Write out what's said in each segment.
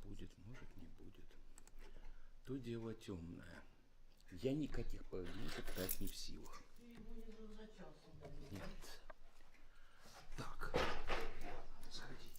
будет, может не будет. То дело темное. Я никаких прогнозов дать не в силах. Ты его не за часом, наверное. Нет. Так. Надо сходить.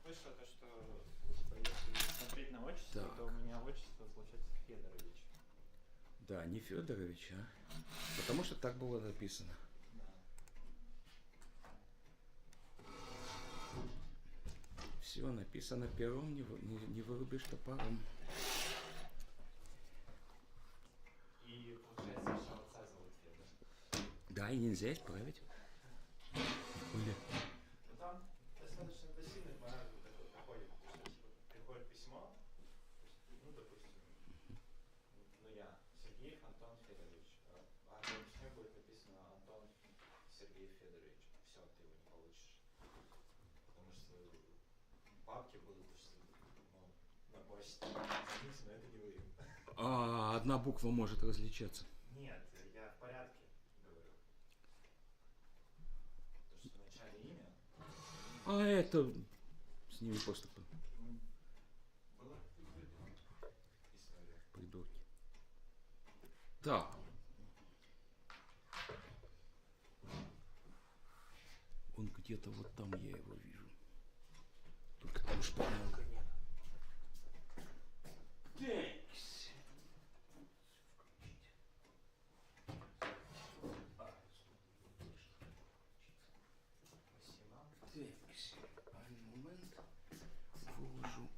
слышал то, что типа, если смотреть на отчество, Так. то у меня отчество получается Федорович. Да, не Федорович, а? Потому что так было написано. Да. Все написано пером, не вырубишь топором. И получается, что отца зовут Федор. Да, и нельзя исправить. Или... Ну там достаточно пассивный порядок такой проходит, потому что типа, приходит письмо, ну допустим, ну я, Сергеев Антон Федорович, а на письме будет написано Антон Сергей Федорович. Все, ты его не получишь. Потому что папки будут, что ну, на почте, извините, но это не вы. А одна буква может различаться. Нет, я в порядке говорю. То, что в начале имя. А это с ними просто Была история. придурки. Так. Он где-то вот там, я его вижу. Только там что много нет. Текс. Спасибо. Текс. Один момент. Выложу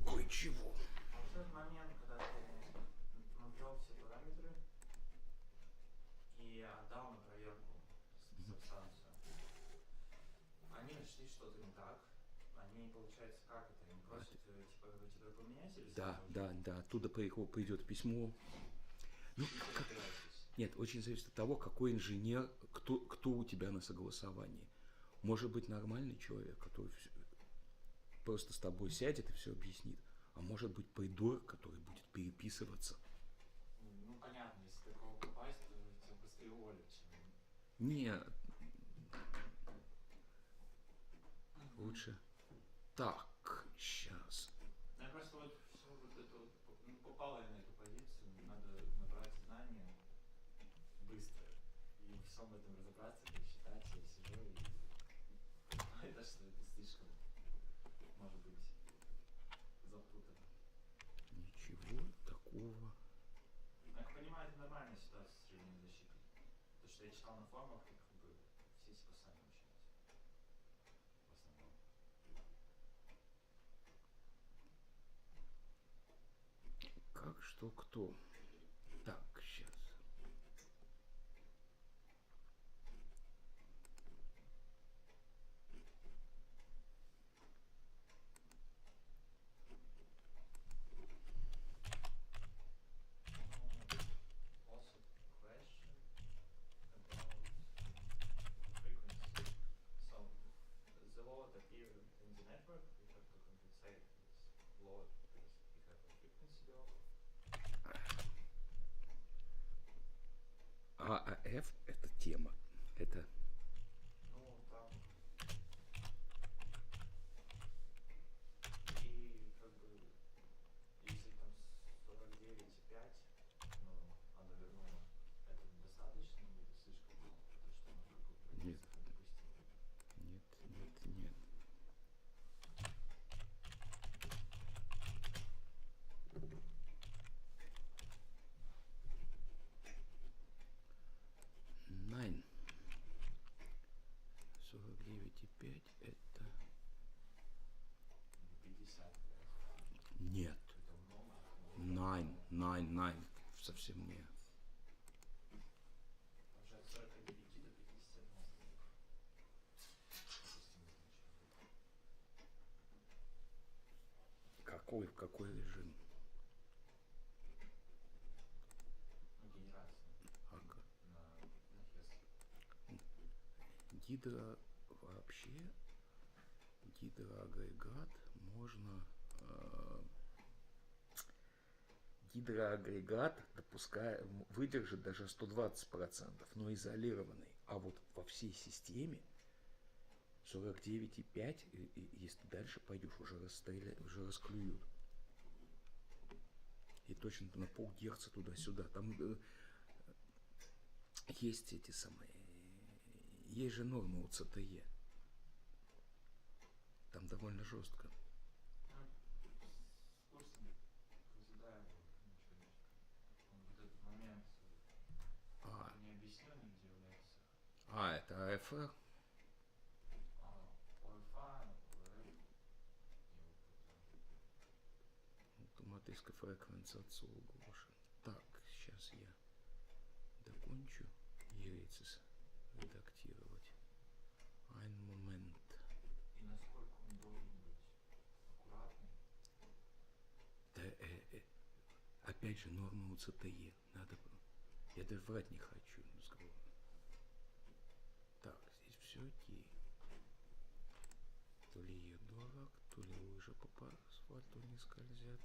кое-чего. А в тот момент, когда ты ввел все параметры и отдал на проверку субстанцию, они нашли что-то не так. Они, получается, как это? Они просят типа, вы тебя поменять или Да, сами да, да. Оттуда придет письмо. Ну, уже как... разбираетесь? Нет, очень зависит от того, какой инженер, кто у тебя на согласовании. Может быть нормальный человек, который просто с тобой сядет и все объяснит. А может быть придурок, который будет переписываться. Ну, понятно, если такого попасть, то тебя быстрее уволят, чем... Нет. Лучше. Так, сейчас. Я просто вот все вот это вот, ну, попала я на эту позицию, надо набрать знания быстро и во всем этом разобраться, посчитать, я сижу и понимаю, да, что это слишком, может быть, запутанно. Ничего такого. Я как понимаю, это нормальная ситуация с средней защитой. То, что я читал на форумах, как бы все типа сами учились. В основном. Как, что, кто. Так, сейчас. Also question about frequency. So the load appear in the network, we have to compensate this load because we have a frequency drop. ААФ это тема. Это Ну, там и как бы если там 49,5, ну, оно вернуло, это достаточно или слишком мало? Потому что оно как бы в Нет. границах допустимо. нет, нет, нет. Найн. 49,5 это... 50. Нет. Это много. Найн. Совсем не. Уже от 49 до 51. Допустим, В какой режим? ну, генерация Ага. на HES. Гидро вообще, гидроагрегат можно... гидроагрегат выдержит даже 120%, но изолированный. А вот во всей системе 49,5, и если дальше пойдешь, уже расклюют. И точно на полгерца туда-сюда. Там есть эти самые... Есть же нормы у ЦТЕ. Там довольно жестко. С курсом разъедаем его, ничего не. Он вот этот момент А, не объяснил, нигде является. это АФР. ОФА, ОРФ, Автоматическая фреквенция отсоглушен. Так, сейчас я докончу Ерицис редактировать. Ein Moment. и насколько он должен быть аккуратный. Да, опять же, норма УЦТЕ. Надо... Я даже врать не хочу. Так, здесь все окей. То ли я дурак, то ли лыжи по асфальту не скользят.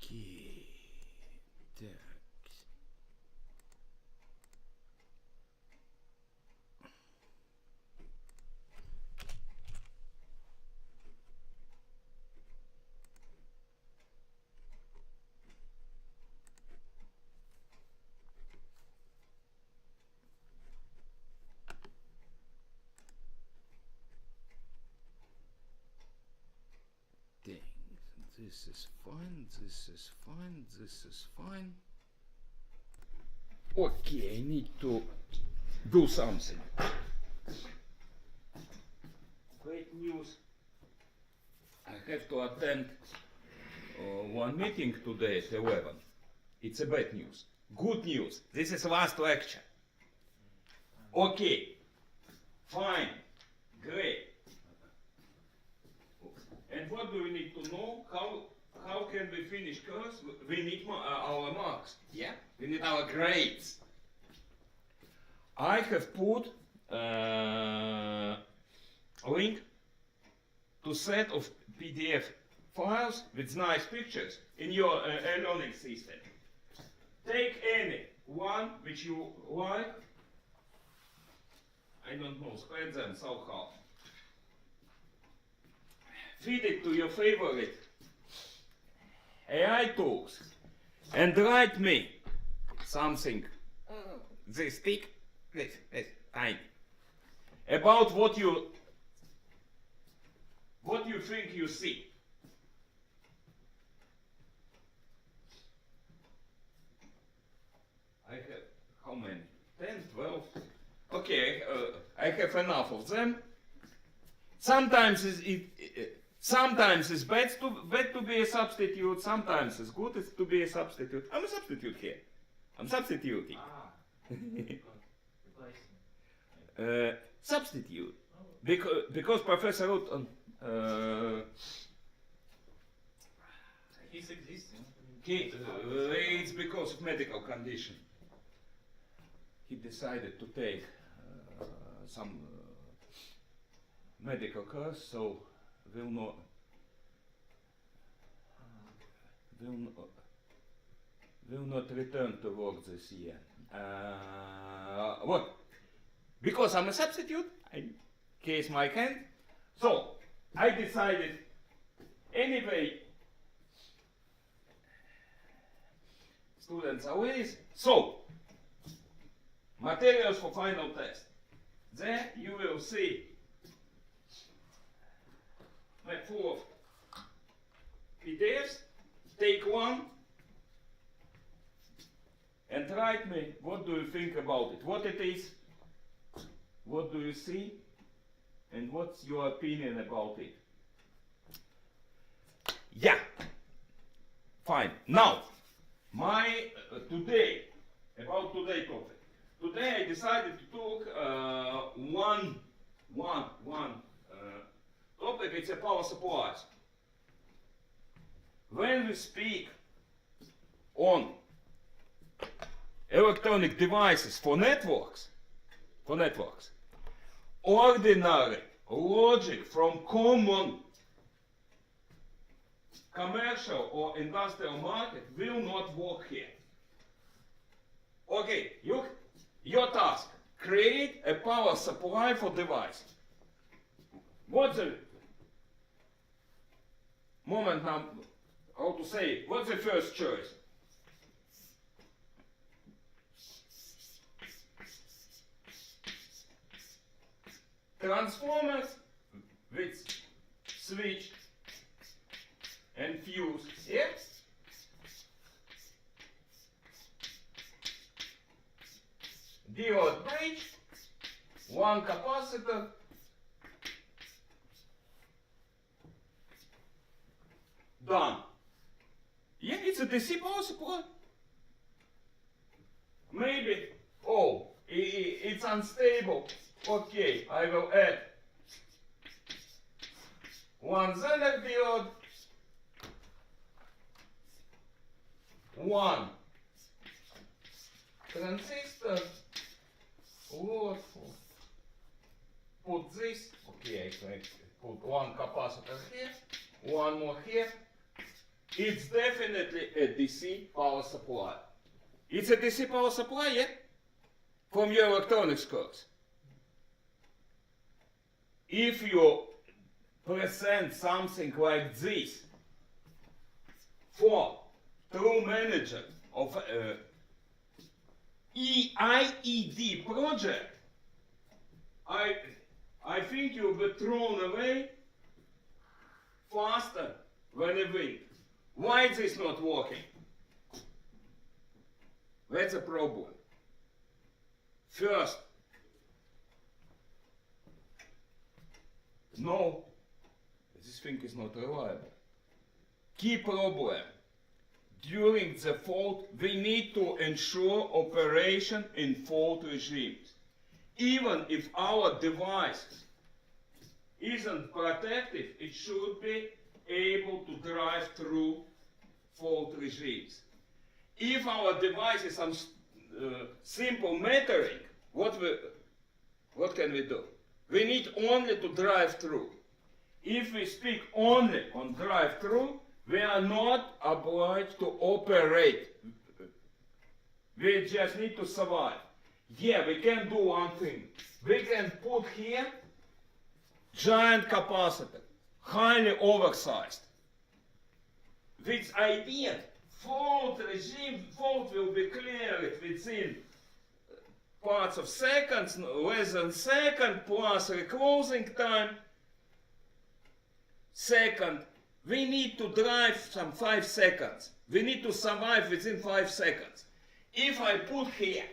Окей. Так. Dang. This is fine, this is fine, this is fine. Okay, I need to do something. Great news. I have to attend one meeting today at 11. It's a bad news. Good news. This is last lecture. Okay. Fine. Great. And what do we need to know? How can we finish course? We need our marks. Yeah? We need our grades. I have put link to set of PDF files with nice pictures in your learning system. Take any one which you like. I don't know, spread them somehow. Feed it to your favorite AI tools and write me something, this thick, this tiny, about what you think you see. I have how many? 10, 12. Okay, I have enough of them. Sometimes sometimes it's bad to be a substitute. Sometimes it's good to be a substitute. I'm a substitute here. I'm substituting. Replacement. Substitute. Because Professor Rutten, He's existing. it's because of medical condition. He decided to take some medical course, so will not return to work this year. What? Because I'm a substitute, I case my hand. So I decided anyway. Students are with. So materials for final test. There you will see full of PDFs. Take one and write me what do you think about it, what it is, what do you see, and what's your opinion about it. Yeah, fine. Now, my today topic. Today I decided to talk one topic. It's a power supplies. When we speak on electronic devices for networks, ordinary logic from common commercial or industrial market will not work here. Okay, your task, create a power supply for device. What's the moment now, how to say, what's the first choice? Transformers with switch and fuse, yes? Diode bridge, one capacitor, done. Yeah, it's a DC power supply. Maybe, oh, it's unstable. Okay, I will add one Zener diode, one transistor, load, put this, okay, I can put one capacitor here, one more here. It's definitely a DC power supply. It's a DC power supply, yeah? From your electronics course. If you present something like this for true manager of IED project, I think you'll be thrown away faster than a wind. Why is this not working? That's a problem. First, no, this thing is not reliable. Key problem. During the fault, we need to ensure operation in fault regimes. Even if our device isn't protected, it should be able to drive through fault regimes. If our device is some simple metering, what can we do? We need only to drive through. If we speak only on drive through, we are not obliged to operate. We just need to survive. Yeah, we can do one thing. We can put here giant capacitor, highly oversized. This idea, fault regime, fault will be cleared within parts of seconds, less than second, plus reclosing time. Second, we need to drive some 5 seconds. We need to survive within 5 seconds. If I put here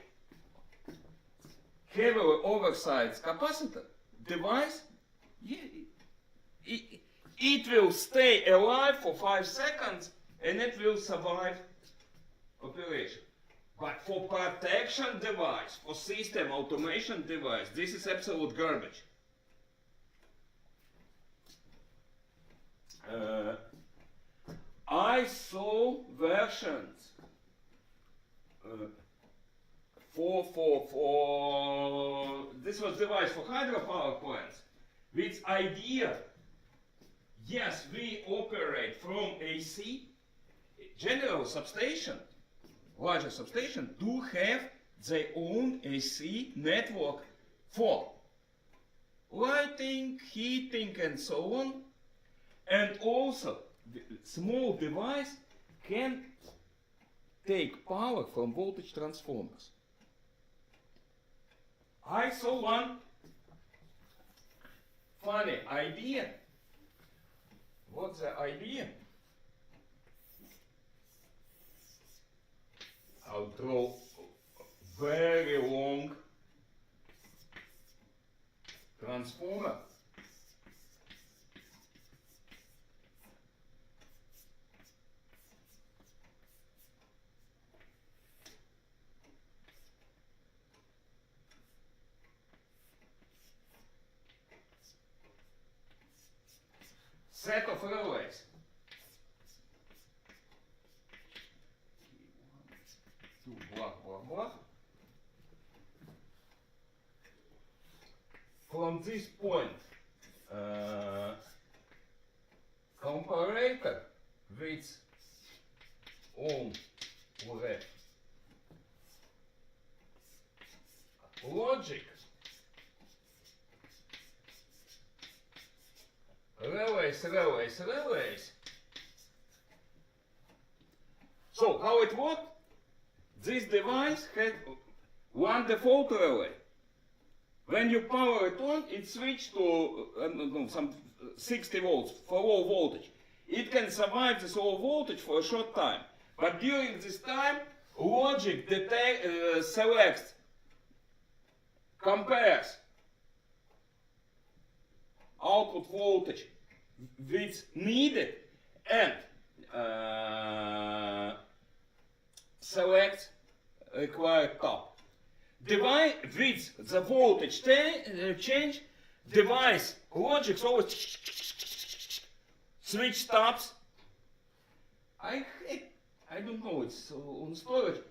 heavily oversized capacitor device, yeah, it will stay alive for 5 seconds and it will survive operation. But for protection device, for system automation device, this is absolute garbage. I saw versions for this was device for hydropower plants with idea, yes, we operate from AC. General substation, larger substation, do have their own AC network for lighting, heating, and so on. And also, the small device can take power from voltage transformers. I saw one funny idea. What's the idea? I'll draw a very long transformer. Set of relays. Blah, blah, blah. From this point, comparator with own logic relays. So how it worked? This device had one default relay. When you power it on, it switched to some 60 volts for low voltage. It can survive this low voltage for a short time. But during this time, logic selects, compares output voltage with needed and selects required top. Device with the voltage change, device logic always switch stops. I don't know, it's on storage.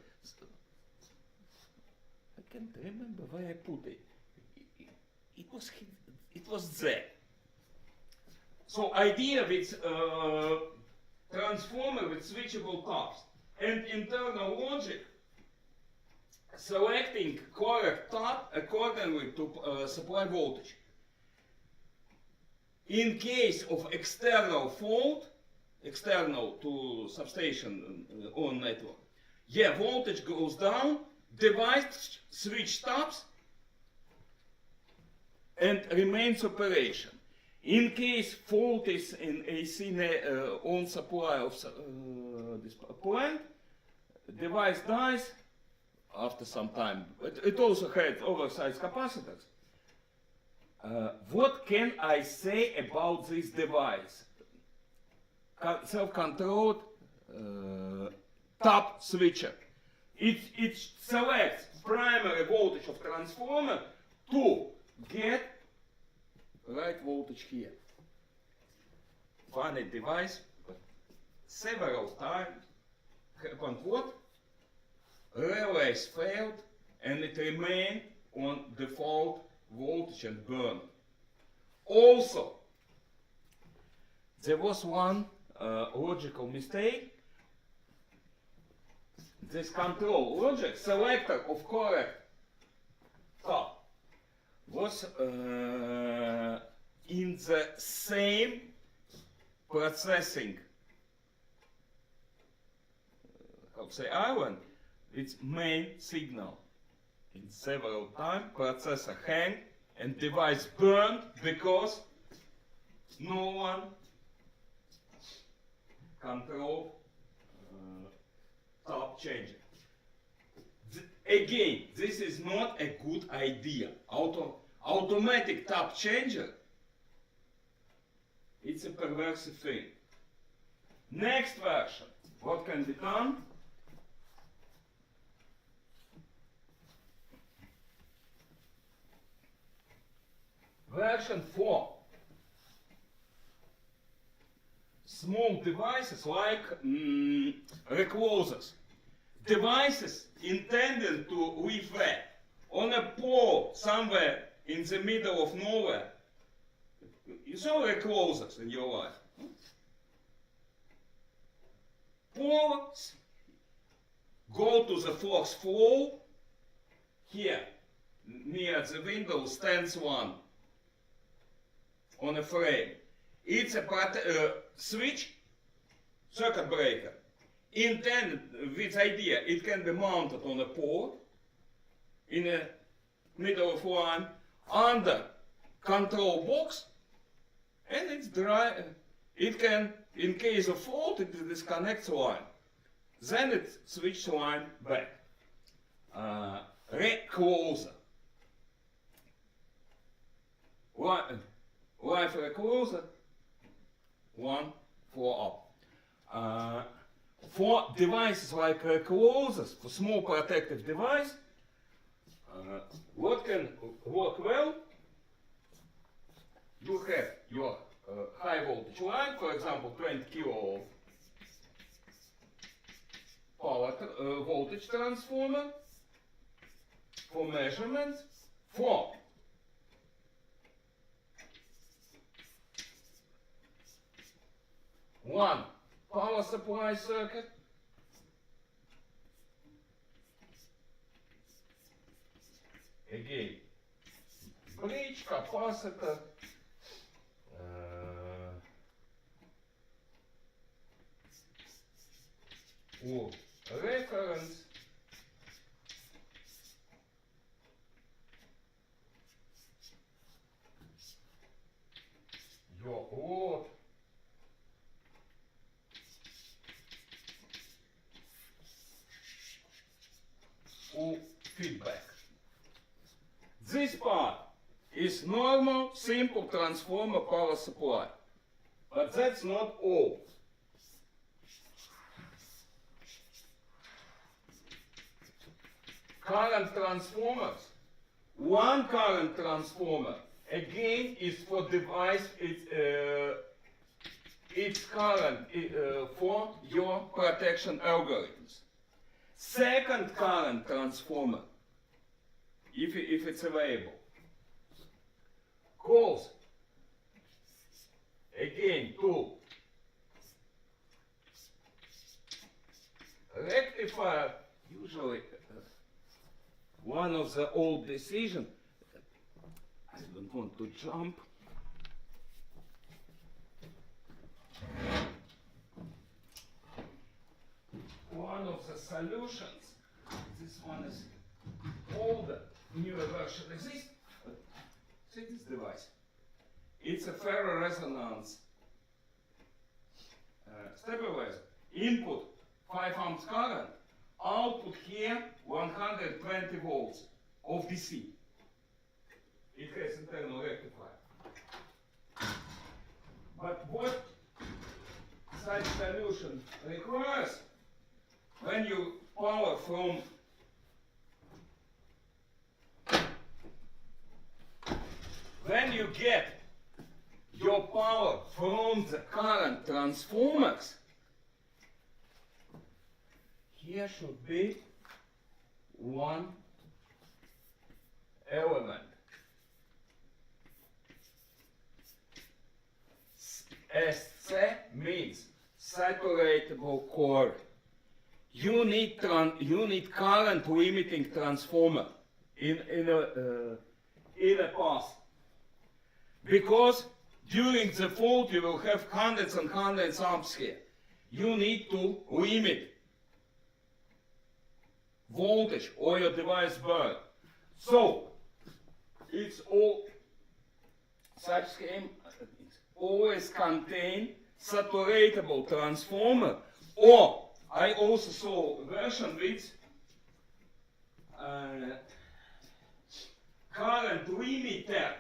I can't remember where I put it. It was there. So idea with transformer with switchable tops and internal logic selecting correct top accordingly to supply voltage. In case of external fault, external to substation on network, voltage goes down, device switch stops and remains operation. In case fault is in AC on supply of this plant, device dies after some time. It also had oversized capacitors. What can I say about this device? Self-controlled top switcher. It selects primary voltage of transformer to get right voltage here. Funny device, but several times happened what? Relays failed and it remained on default voltage and burned. Also, there was one logical mistake. This control logic selector of correct top was in the same processing island, its main signal. In several times processor hang and device burned because no one controlled top changer. Again, this is not a good idea. Automatic top changer, it's a perverse thing. Next version, what can be done? Version 4. Small devices like reclosers. Devices intended to live there. On a pole somewhere in the middle of nowhere. You saw reclosers in your life. Poles go to the fourth floor. Here, near the window, stands one on a frame. It's a switch, circuit breaker, intended with idea it can be mounted on a pole in the middle of line under control box, and it's dry. It can, in case of fault, it disconnects line. Then it switches line back. Recloser. Live recloser, 1 floor up. For devices like reclosers, for small protective device, what can work well? You have your high voltage line, for example 20 kilo power voltage transformer for measurements, for one power supply circuit. Again, bridge, capacitor, or reference, your load, or feedback. This part is normal, simple transformer power supply. But that's not all. Current transformers. One current transformer, again, is for device, it's current for your protection algorithms. Second current transformer, if it's available, calls again to rectifier, usually one of the old decisions. I don't want to jump. One of the solutions, this one is older, newer version exists. See this device? It's a ferroresonance stabilizer. Input 5 amps current, output here 120 volts of DC. It has internal rectifier. But what such solution requires, when you power from when you get your power from the current transformers, here should be one element. SC means separatable core. You need current limiting transformer in a path. Because during the fault you will have hundreds and hundreds amps here. You need to limit voltage or your device burn. So it's all such scheme always contain saturatable transformer, or I also saw a version with current limiter,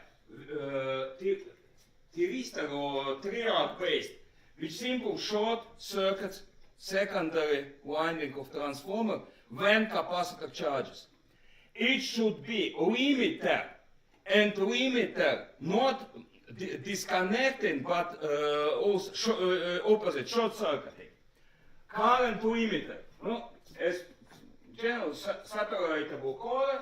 thyristor or triad based, which simply short circuits secondary winding of transformer when capacitor charges. It should be limiter, and limiter not disconnecting but also opposite, short circuiting. Current limiter, no, as general saturatable core,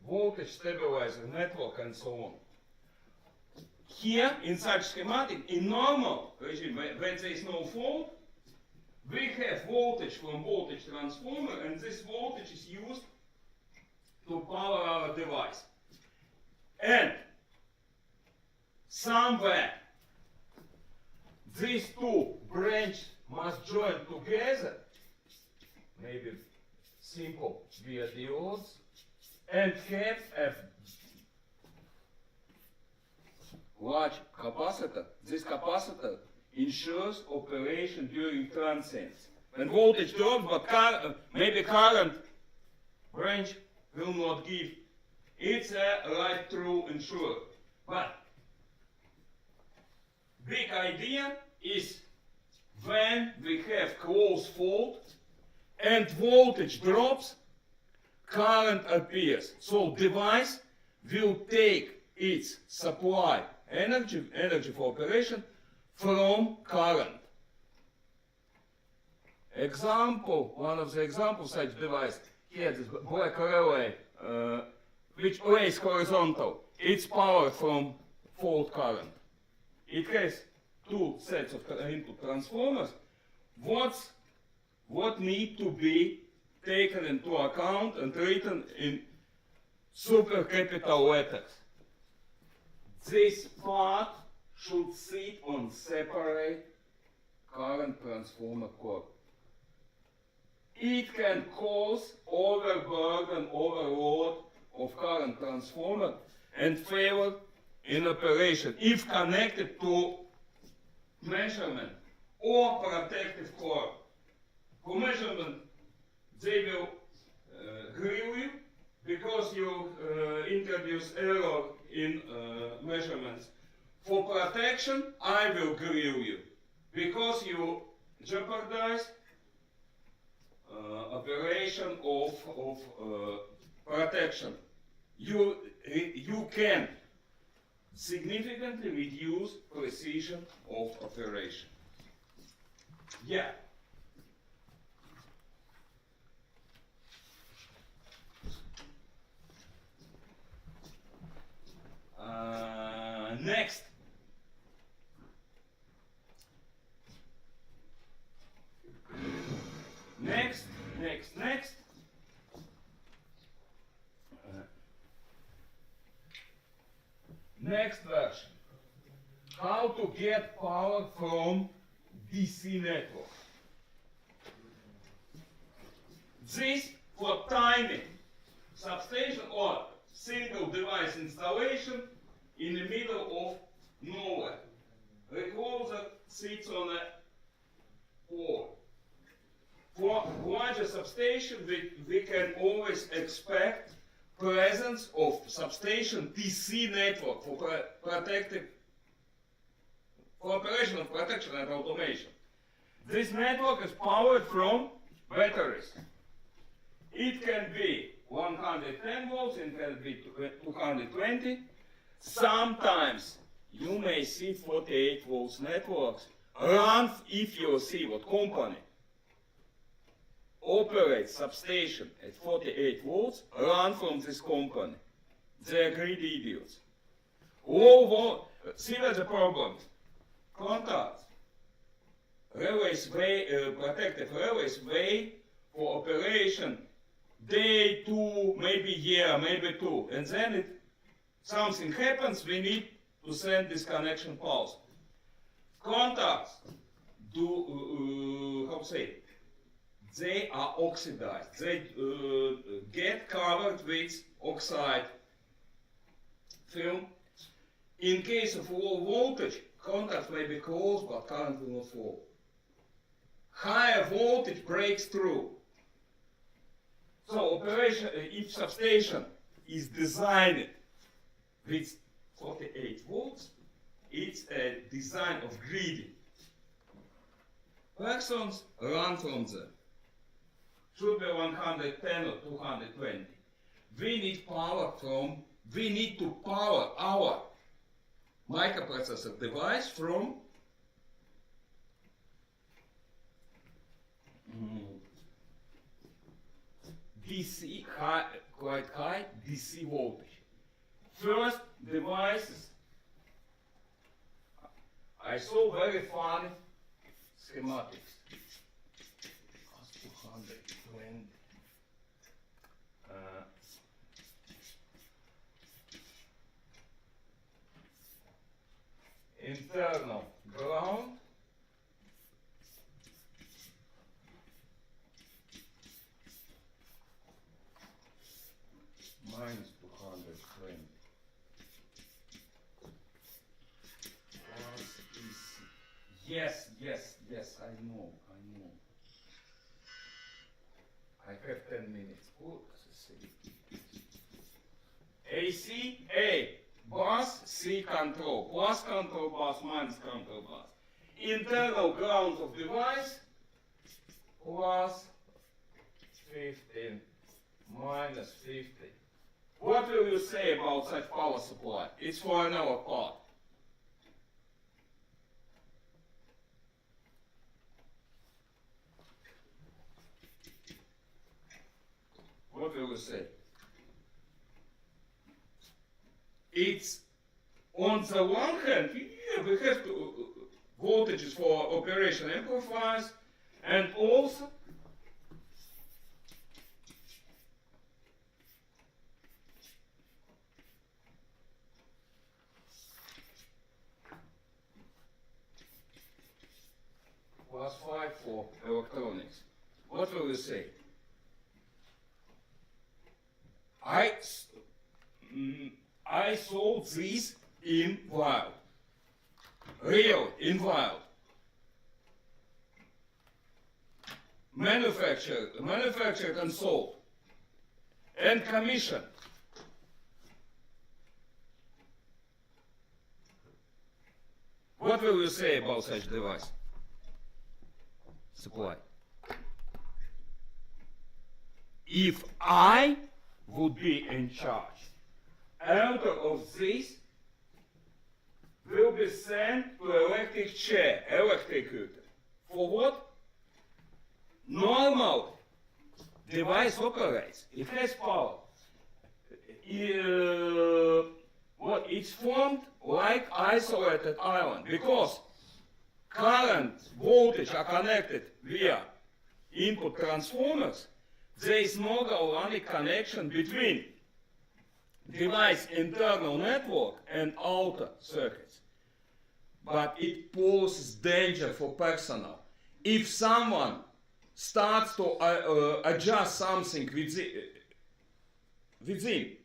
voltage stabilizer network and so on. Here, in such schematic, in normal regime, when there is no fault, we have voltage from voltage transformer, and this voltage is used to power our device. And somewhere these two branches must join together, maybe simple via diodes, and have a large capacitor. This capacitor ensures operation during transients. When voltage drops, but maybe current branch will not give. It's a right through ensure. But big idea is when we have close fault and voltage drops, current appears. So device will take its supply energy for operation from current. Example, one of the examples such device, here this black relay which lays horizontal, it's powered from fault current. It has two sets of input transformers. What need to be taken into account and written in super capital letters? This part should sit on separate current transformer core. It can cause overburden, overload of current transformer and failure in operation if connected to measurement or protective core. For measurement, they will grill you because you introduce error in measurements. For protection, I will grill you because you jeopardize operation of protection. You can significantly reduce precision of operation. Yeah. Next. Next. Next version. How to get power from DC network. This for tiny substation or single device installation in the middle of nowhere. Recloser sits on a pole. For larger substation, we can always expect presence of substation DC network for operation of protection and automation. This network is powered from batteries. It can be 110 volts, it can be 220. Sometimes you may see 48 volts networks run if you see what company operates substation at 48 volts, run from this company. They are greedy idiots. Low volt, see that's the problem. Contacts. Relays way, protective relays wait for operation day, two, maybe year, maybe two. And then something happens, we need to send disconnection pulse. Contacts do, how to say, they are oxidized. They get covered with oxide film. In case of low voltage, contacts may be closed, but current will not flow. Higher voltage breaks through. So operation, if substation is designed with 48 volts, it's a design of greedy. Persons run from them. Should be 110 or 220. We need to power our microprocessor device from DC, quite high DC voltage. First devices, I saw very funny schematics. 220. Internal ground. Minus 220. Plus DC. Yes, I know. I have 10 minutes. Oh, AC, A, bus, C, control. Plus control bus, minus control bus. Internal ground of device, plus 15, minus 50. What will you say about such power supply? It's for another part. What will you say? it's on the one hand, yeah, we have voltages for operation amplifiers, and also +5 for electronics. What will you say? I sold this in wild. Real, in wild. Manufactured and sold. And commission. What will you say about such device? Supply. If I would be in charge, out of this will be sent to electric chair, electrocuted. For what? Normal device operates. It has power. What? It's formed like isolated island because current, voltage are connected via input transformers. There is no galvanic connection between device internal network and outer circuits. But it poses danger for personnel. If someone starts to adjust something within,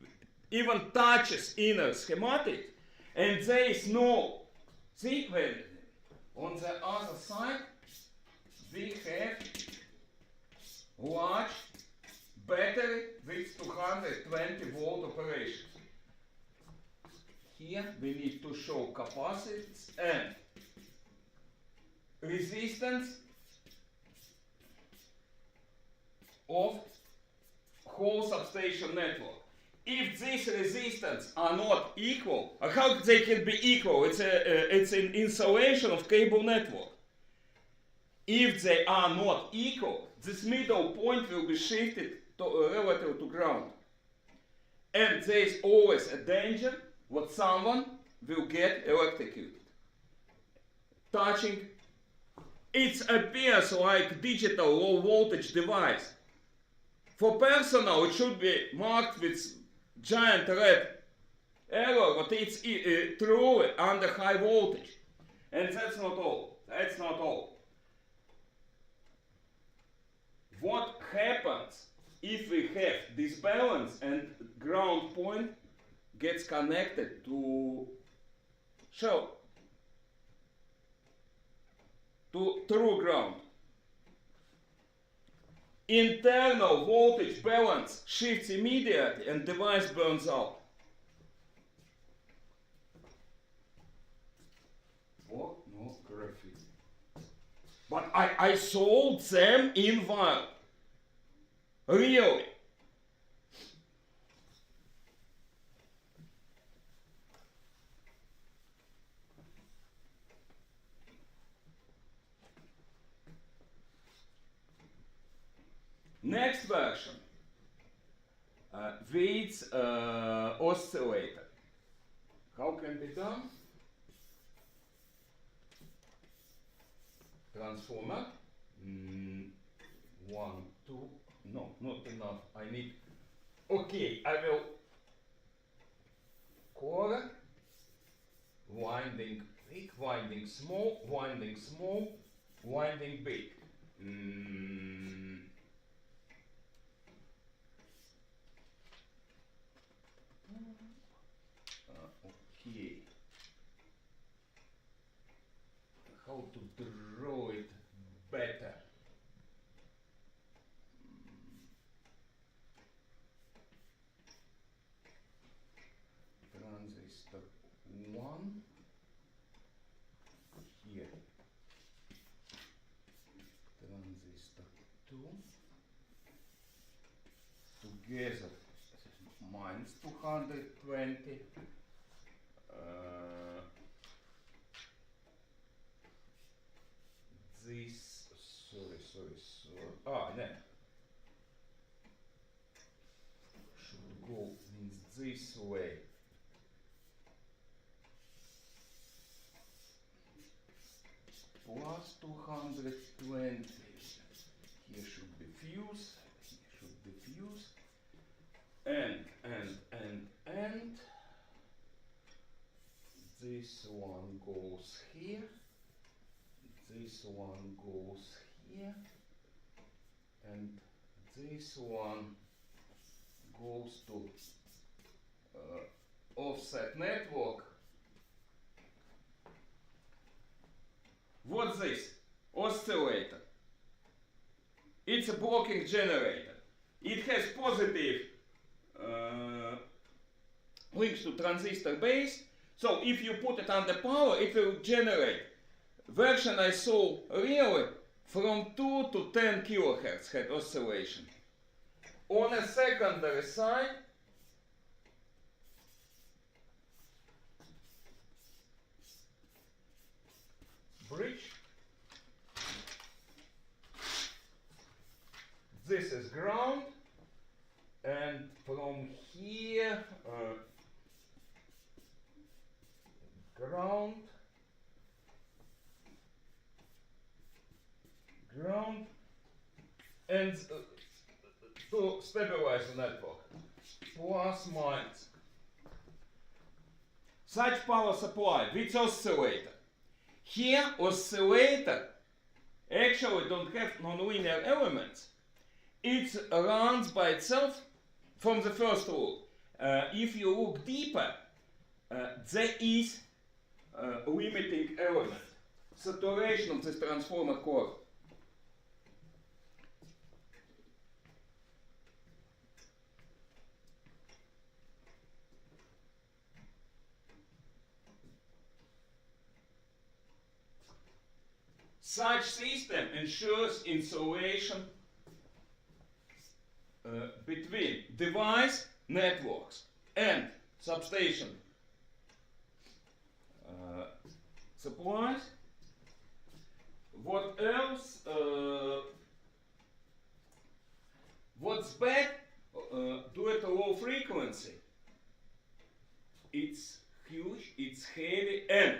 even touches inner schematic, and there is no sequence. On the other side, we have large battery with 220 volt operation. Here we need to show capacitance and resistance of whole substation network. If these resistance are not equal, how they can be equal? It's an insulation of cable network. If they are not equal, this middle point will be shifted to, relative to ground. And there is always a danger that someone will get electrocuted. Touching, it appears like digital low voltage device. For personnel, it should be marked with giant red arrow, but it's truly under high voltage. And that's not all. That's not all. What happens if we have disbalance and ground point gets connected to shell, to true ground? Internal voltage balance shifts immediately and device burns out. What? No graffiti. But I sold them in vial. Really. Next version, Wade's oscillator. How can be done? Transformer. 1, 2. No, not enough. I need. Okay, I will. Core. Winding big, winding small, winding small, winding big. Okay. How to draw it better? Transistor 1 here. Transistor 2 together minus 220. This, sorry. No. Should go in this way. plus 220. Here should be fuse. Here should be fuse. And this one goes here. This one goes here. And this one goes to offset network. What's this? Oscillator. It's a blocking generator. It has positive links to transistor base. So if you put it under power, it will generate. Version I saw really from 2 to 10 kilohertz had oscillation. On a secondary side, bridge. This is ground, and from here ground, and to stabilize the network, plus minus. Such power supply with oscillator. Here oscillator actually don't have nonlinear elements. It runs by itself from the first rule. If you look deeper, there is a limiting element. Saturation of this transformer core. Such system ensures insulation between device networks and substation supplies. What else? What's bad? Due to low frequency, it's huge, it's heavy, and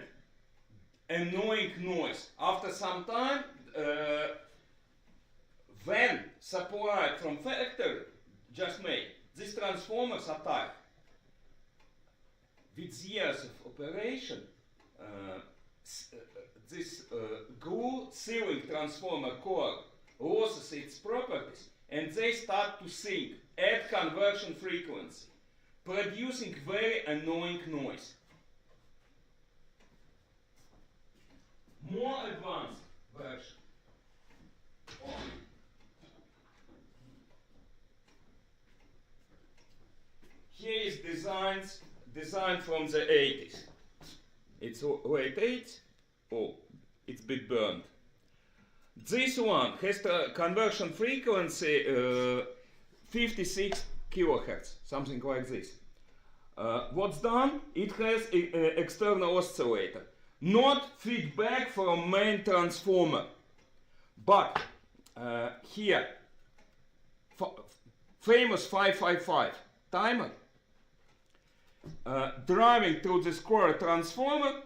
annoying noise. After some time, when supplied from factory, just made, these transformers are tight. With years of operation, this glue sealing transformer core loses its properties, and they start to sink at conversion frequency, producing very annoying noise. More advanced version. Here is designed from the 80s. It's late 80s. Oh, it's a bit burned. This one has the conversion frequency 56 kilohertz, something like this. What's done? It has an external oscillator, not feedback from main transformer, but here, famous 555 timer, driving through this core transformer,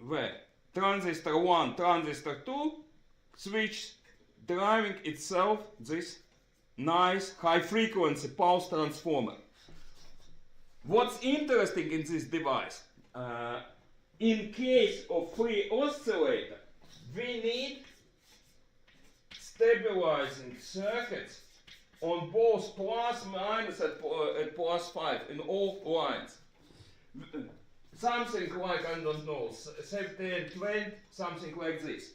where transistor 1, transistor 2 switch driving itself this nice high frequency pulse transformer. What's interesting in this device, in case of free oscillator, we need stabilizing circuits on both plus minus at plus 5 in all lines. Something like, I don't know, 17, 20, something like this.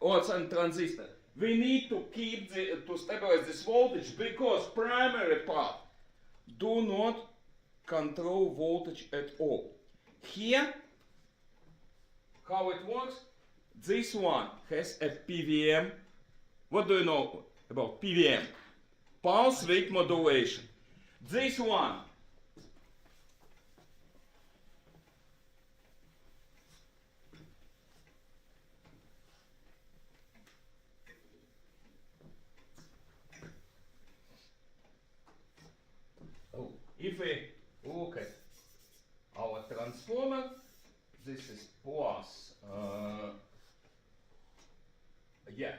Or some transistor. We need to keep to stabilize this voltage because primary part do not control voltage at all. Here, how it works? This one has a PWM. What do you know about PWM? Pulse width modulation. This one if we look at our transformer, this is plus, yeah,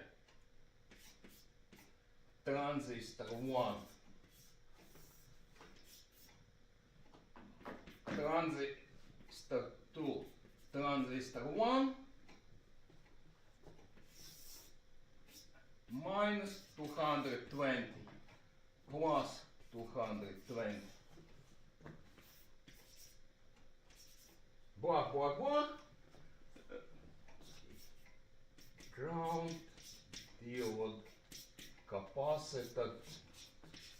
transistor 1, transistor 2, transistor 1, minus 220 plus 220. Blah, blah, blah. Ground diode capacitor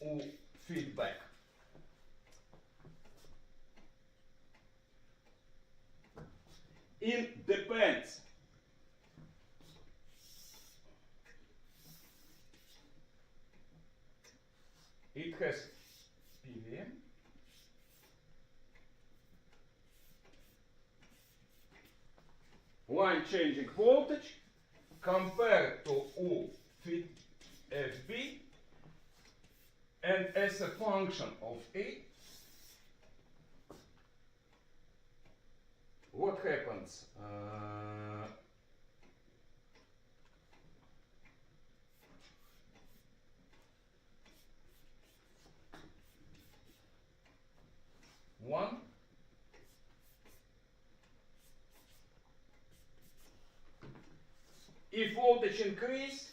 U feedback. It depends. It has PV, line changing voltage compared to U feed FB, and as a function of E, what happens? One, if voltage increase,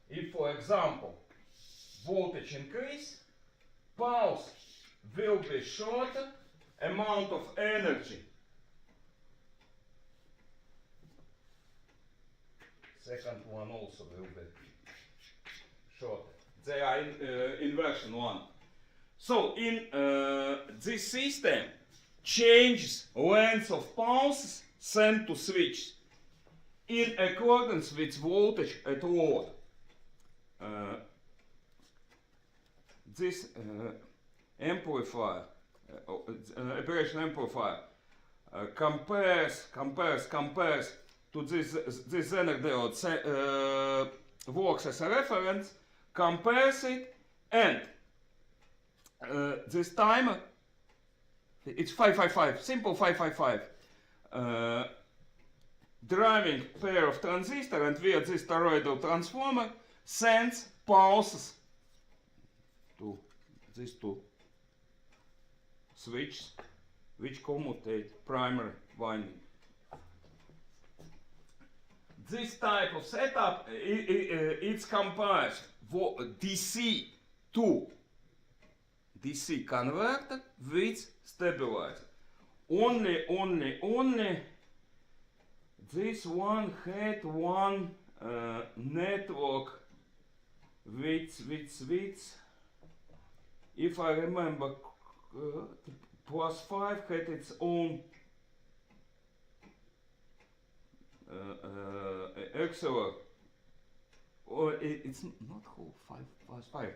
if for example voltage increase, pulse will be shorter, amount of energy second one also will be shorter. They are in inversion one. So in this system changes length of pulses sent to switch in accordance with voltage at load. This amplifier, operation amplifier, compares to this Zener diode, works as a reference, compares it, and this timer, it's 555, simple 555, driving pair of transistor, and via this toroidal transformer sends pulses to these two switches which commutate primary winding. This type of setup, it's compares DC to DC converter with stabilizer. Only this one had one network with, if I remember, plus 5 had its own accelerometer. Or it's not whole 5 plus 5.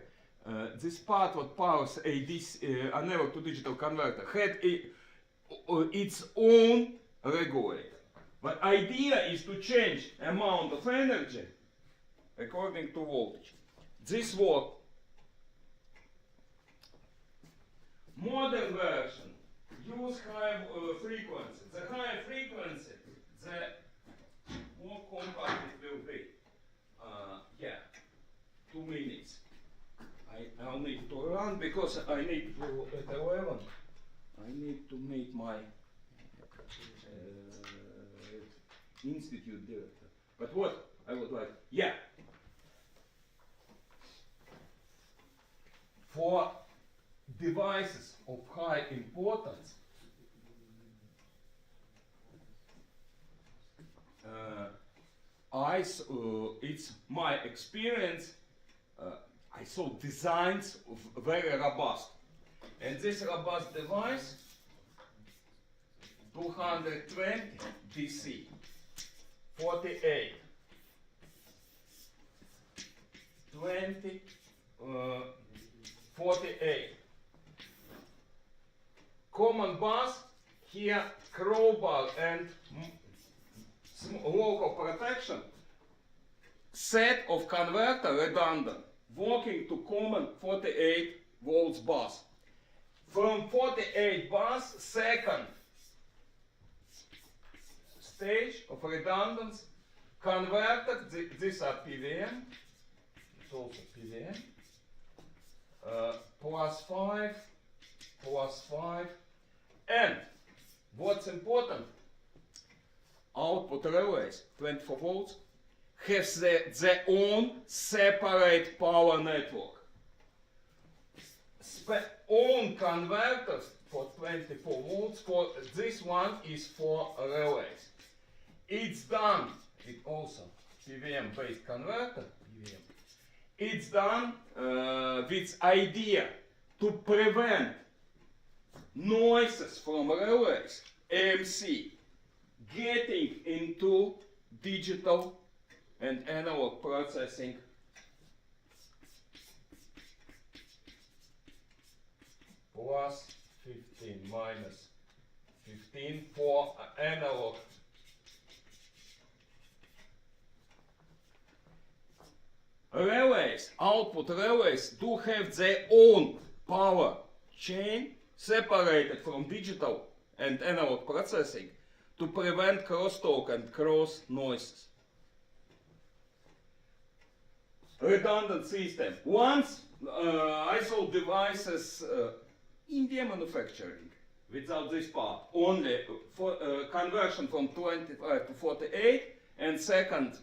This part what powers a DC analog to digital converter had its own regulator. But idea is to change amount of energy according to voltage. This was modern version. Use high frequency. The higher frequency, the more compact it will be. Yeah, 2 minutes. I'll need to run because I need to, at 11, I need to meet my institute director. But what I would like, yeah, for devices of high importance, it's my experience, I saw designs of very robust. And this robust device, 220 DC, 48, 20, 48. Common bus, here crowbar and local protection, set of converter redundant, working to common 48 volts bus. From 48 bus, second stage of redundance. Converter, these are PWM. It's also PWM. plus 5. And what's important, output relays, 24 volts, has their own separate power network. Own converters for 24 volts, for this one is for relays. It's done, it also PWM based converter, PWM. It's done with idea to prevent noises from relays, AMC, getting into digital and analog processing plus 15 minus 15 for analog. Relays, output relays do have their own power chain separated from digital and analog processing to prevent crosstalk and cross noises. Redundant system. Once I sold devices India manufacturing without this part, only for conversion from 25 to 48 and second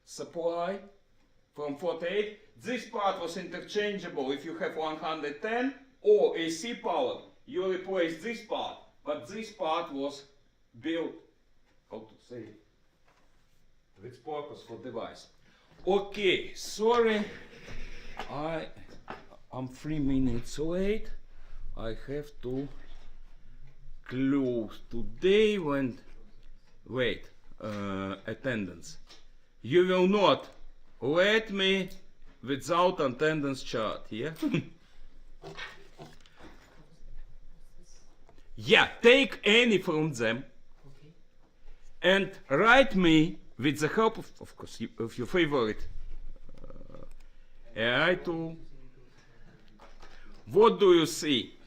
supply from 48. This part was interchangeable. If you have 110 or AC power, you replace this part, but this part was built, how to say, with purpose for device. Okay, sorry, I'm 3 minutes late. I have to close today when, wait, attendance. You will not let me without attendance chart, yeah? Yeah, take any from them and write me with the help of course, of your favorite AI tool. What do you see?